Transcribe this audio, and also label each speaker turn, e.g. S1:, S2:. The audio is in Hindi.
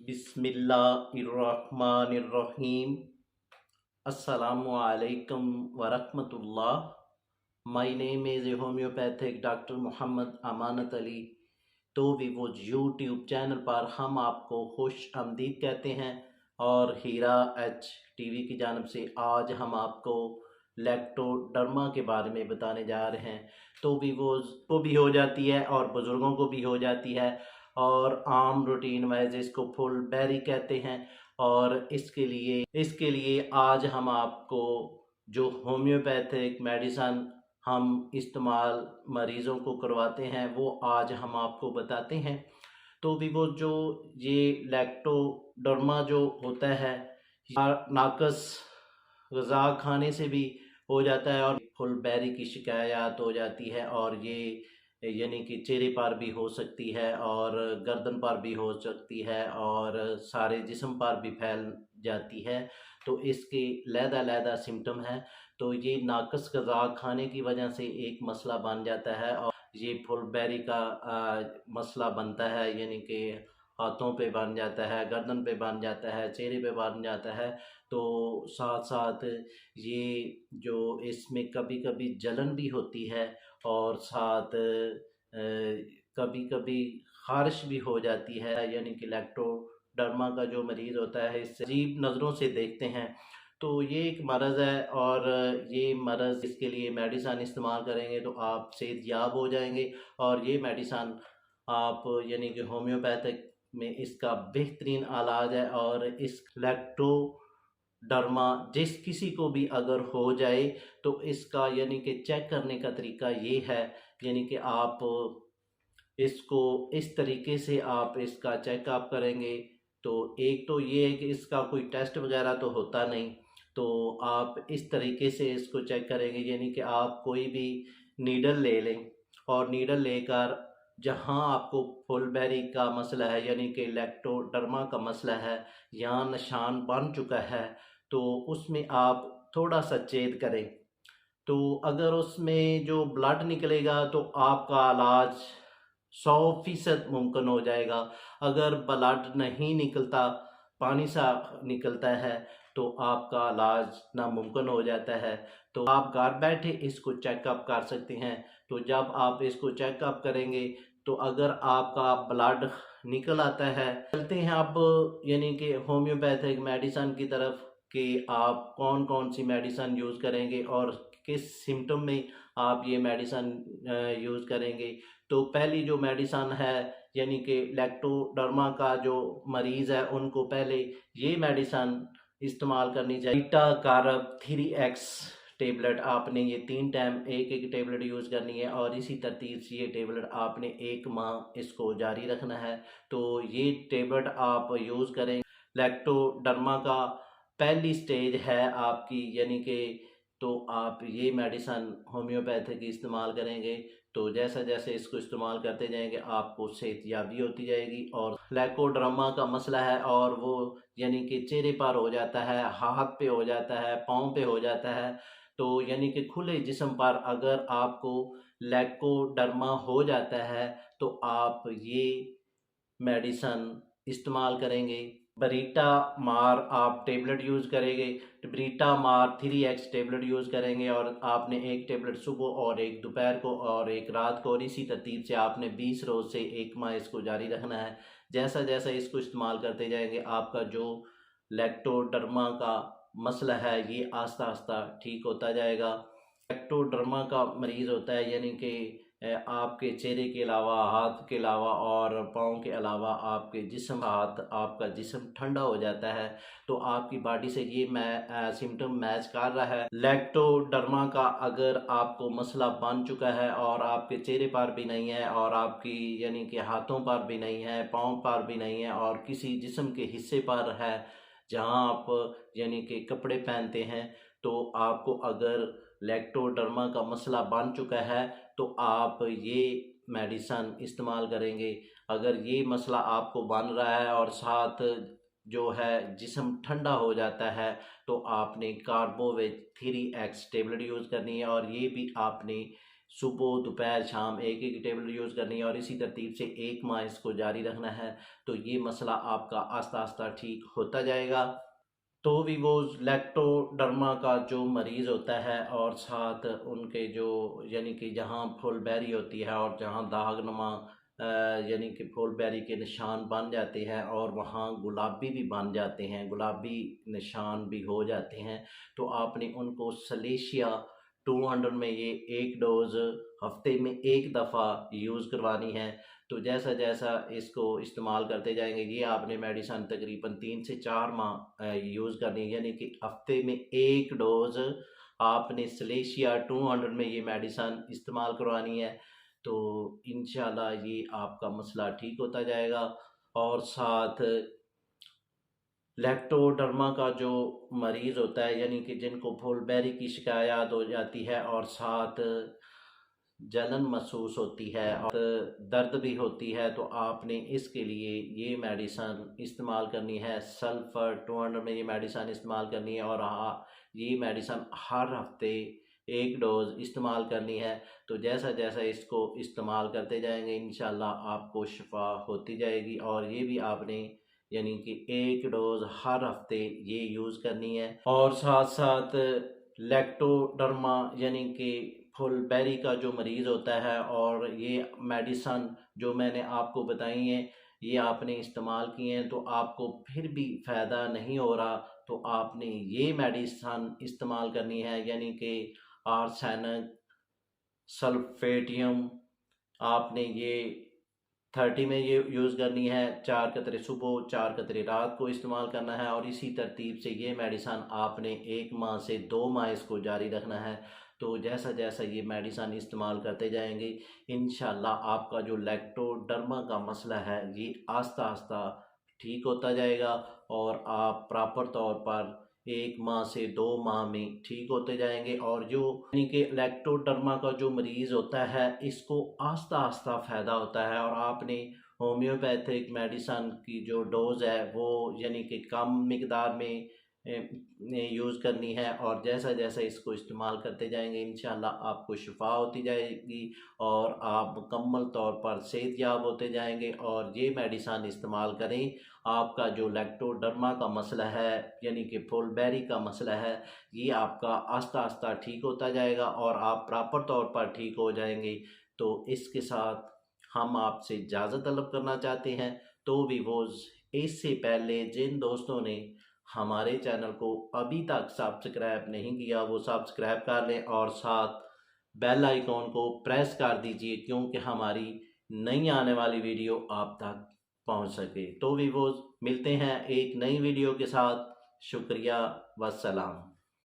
S1: बिस्मिल्लाहिर्रहमानिर्रहीम। अस्सलामु अलैकुम वरहमतुल्लाह। My name is homeopathic doctor Mohammad Amanat Ali. तो विवोज यूट्यूब चैनल पर हम आपको खुश आमदीद कहते हैं और हीरा एच टीवी की जानब से आज हम आपको लैक्टोडर्मा के बारे में बताने जा रहे हैं। तो विवोज को भी हो जाती है और बुज़ुर्गों को भी हो जाती है और आम रूटीन वाइज इसको फुल बेरी कहते हैं। और इसके लिए आज हम आपको जो होम्योपैथिक मेडिसन हम इस्तेमाल मरीज़ों को करवाते हैं वो आज हम आपको बताते हैं। तो भी वो जो ये लैक्टोडर्मा जो होता है नाकस गज़ा खाने से भी हो जाता है और फुल बैरी की शिकायत हो जाती है और ये यानी कि चेहरे पर भी हो सकती है और गर्दन पर भी हो सकती है और सारे जिस्म पर भी फैल जाती है। तो इसके लहदा सिम्टम है। तो ये नाकस गज़ा खाने की वजह से एक मसला बन जाता है और ये फुल बैरी का मसला बनता है, यानी कि हाथों पे बन जाता है, गर्दन पे बन जाता है, चेहरे पे बन जाता है। तो साथ साथ ये जो इसमें कभी कभी जलन भी होती है और साथ कभी कभी खारिश भी हो जाती है, यानी कि लैक्टोडर्मा का जो मरीज़ होता है इससे अजीब नज़रों से देखते हैं। तो ये एक मरज़ है और ये मरज़ इसके लिए मेडिसन इस्तेमाल करेंगे तो आप सेहतयाब हो जाएंगे। और ये मेडिसन आप यानी कि होम्योपैथिक में इसका बेहतरीन इलाज है। और इस लैक्टोडर्मा जिस किसी को भी अगर हो जाए तो इसका यानी कि चेक करने का तरीका ये है, यानी कि आप इसको इस तरीके से आप इसका चेकअप करेंगे। तो एक तो ये है कि इसका कोई टेस्ट वगैरह तो होता नहीं, तो आप इस तरीके से इसको चेक करेंगे, यानी कि आप कोई भी नीडल ले लें और नीडल लेकर जहां आपको फुलबेरी का मसला है यानी कि लैक्टोडर्मा का मसला है, यहाँ निशान बन चुका है, तो उसमें आप थोड़ा सा छेद करें। तो अगर उसमें जो ब्लड निकलेगा तो आपका इलाज 100% मुमकिन हो जाएगा। अगर ब्लड नहीं निकलता, पानी सा निकलता है, तो आपका इलाज नामुमकिन हो जाता है। तो आप घर बैठे इसको चेकअप कर सकते हैं। तो जब आप इसको चेकअप करेंगे तो अगर आपका ब्लड निकल आता है, चलते हैं अब यानी कि होम्योपैथिक मेडिसन की तरफ कि आप कौन कौन सी मेडिसन यूज़ करेंगे और किस सिम्टम में आप ये मेडिसन यूज़ करेंगे। तो पहली जो मेडिसन है यानी कि लैक्टोडर्मा का जो मरीज़ है उनको पहले ये मेडिसन इस्तेमाल करनी चाहिए। बीटा कारब 3x टेबलेट आपने ये 3 टाइम एक एक टेबलेट यूज़ करनी है और इसी तरतीब से ये टेबलेट आपने 1 माह इसको जारी रखना है। तो ये टेबलेट आप यूज़ करें। लैक्टोडर्मा का पहली स्टेज है आपकी, यानी कि तो आप ये मेडिसन होम्योपैथिक इस्तेमाल करेंगे तो जैसा जैसे इसको इस्तेमाल करते जाएंगे आपको सेहतयाबी होती जाएगी। और लैकोड्रामा का मसला है और वो यानी कि चेहरे पर हो जाता है, हाथ पे हो जाता है, पाँव पे हो जाता है। तो यानी कि खुले जिस्म पर अगर आपको लैकोडर्मा हो जाता है तो आप ये मेडिसन इस्तेमाल करेंगे। बरीटा मार आप टेबलेट यूज़ करेंगे, ब्रीटा मार 3x टेबलेट यूज़ करेंगे और आपने एक टेबलेट सुबह और एक दोपहर को और एक रात को, और इसी तरतीब से आपने 20 रोज़ से 1 माह इसको जारी रखना है। जैसा जैसा इसको इस्तेमाल करते जाएंगे आपका जो लैक्टोडर्मा का मसला है ये आस्ता आस्ता ठीक होता जाएगा। लैक्टोडर्मा का मरीज़ होता है यानी कि आपके चेहरे के अलावा, हाथ के अलावा और पाँव के अलावा आपके जिस्म, हाथ आपका जिस्म ठंडा हो जाता है। तो आपकी बॉडी से ये सिम्टम मैच कर रहा है। लैक्टोडर्मा का अगर आपको मसला बन चुका है और आपके चेहरे पर भी नहीं है और आपकी यानी कि हाथों पर भी नहीं है, पाँव पर भी नहीं है और किसी जिस्म के हिस्से पर है जहाँ आप यानी कि कपड़े पहनते हैं, तो आपको अगर लैक्टोडर्मा का मसला बन चुका है तो आप ये मेडिसन इस्तेमाल करेंगे। अगर ये मसला आपको बन रहा है और साथ जो है जिस्म ठंडा हो जाता है तो आपने कार्बोवेट 3x टेबलेट यूज़ करनी है और ये भी आपने सुबह दोपहर शाम एक एक टेबलेट यूज़ करनी है और इसी तरतीब से 1 माह इसको जारी रखना है। तो ये मसला आपका आस्ता आस्ता ठीक होता जाएगा। तो भी वो लैक्टोडर्मा का जो मरीज़ होता है और साथ उनके जो यानी कि जहाँ फुलबेरी होती है और जहाँ दागनुमा यानी कि फुलबेरी के निशान बन जाते हैं और वहाँ गुलाबी भी बन जाते हैं, गुलाबी निशान भी हो जाते हैं, तो आपने उनको सलेशिया 200 में ये 1 डोज़ हफ्ते में 1 दफ़ा यूज़ करवानी है। तो जैसा जैसा इसको इस्तेमाल करते जाएंगे, ये आपने मेडिसन तकरीबन 3 से 4 माह यूज़ करनी है, यानी कि हफ्ते में 1 डोज़ आपने सलेशिया 200 में ये मेडिसन इस्तेमाल करवानी है। तो इंशाल्लाह ये आपका मसला ठीक होता जाएगा। और साथ लैक्टोडर्मा का जो मरीज़ होता है, यानी कि जिनको फुलबेरी की शिकायत हो जाती है और साथ जलन महसूस होती है और दर्द भी होती है, तो आपने इसके लिए ये मेडिसन इस्तेमाल करनी है। सल्फ़र 200 में ये मेडिसन इस्तेमाल करनी है और हाँ, ये मेडिसन हर हफ्ते 1 डोज़ इस्तेमाल करनी है। तो जैसा जैसा इसको इस्तेमाल करते जाएंगे इंशाल्लाह आपको शिफा होती जाएगी। और ये भी आपने यानी कि 1 डोज़ हर हफ्ते ये यूज़ करनी है। और साथ साथ लैक्टोडर्मा यानी कि फुलबेरी का जो मरीज़ होता है और ये मेडिसन जो मैंने आपको बताई हैं, ये आपने इस्तेमाल किए हैं तो आपको फिर भी फ़ायदा नहीं हो रहा, तो आपने ये मेडिसन इस्तेमाल करनी है, यानी कि आर्सेनिक सल्फेटियम आपने ये 30 में ये यूज़ करनी है। 4 कतरे सुबह 4 कतरे रात को इस्तेमाल करना है और इसी तरतीब से ये मेडिसन आपने 1 माह से 2 माह इसको जारी रखना है। तो जैसा जैसा ये मेडिसन इस्तेमाल करते जाएंगे इंशाल्लाह आपका जो लैक्टोडर्मा का मसला है ये आस्ता आस्ता ठीक होता जाएगा और आप प्रॉपर तौर पर 1 माह से 2 माह में ठीक होते जाएंगे। और जो यानी कि लैक्टोडर्मा का जो मरीज़ होता है इसको आस्ता आस्ता फ़ायदा होता है और आपने होम्योपैथिक मेडिसन की जो डोज़ है वो यानी कि कम मिकदार में यूज़ करनी है। और जैसा जैसा इसको इस्तेमाल करते जाएंगे इंशाल्लाह आपको शिफा होती जाएगी और आप मुकम्मल तौर पर सेहतयाब होते जाएंगे। और ये मेडिसन इस्तेमाल करें, आपका जो लैक्टोडर्मा का मसला है यानी कि फुलबेरी का मसला है ये आपका आस्ता आस्ता ठीक होता जाएगा और आप प्रॉपर तौर पर ठीक हो जाएंगे। तो इसके साथ हम आपसे इजाज़त तलब करना चाहते हैं। तो भी वो इससे पहले जिन दोस्तों ने हमारे चैनल को अभी तक सब्सक्राइब नहीं किया वो सब्सक्राइब कर लें और साथ बेल आइकॉन को प्रेस कर दीजिए, क्योंकि हमारी नई आने वाली वीडियो आप तक पहुंच सके। तो भी वो मिलते हैं एक नई वीडियो के साथ। शुक्रिया, वस्सलाम।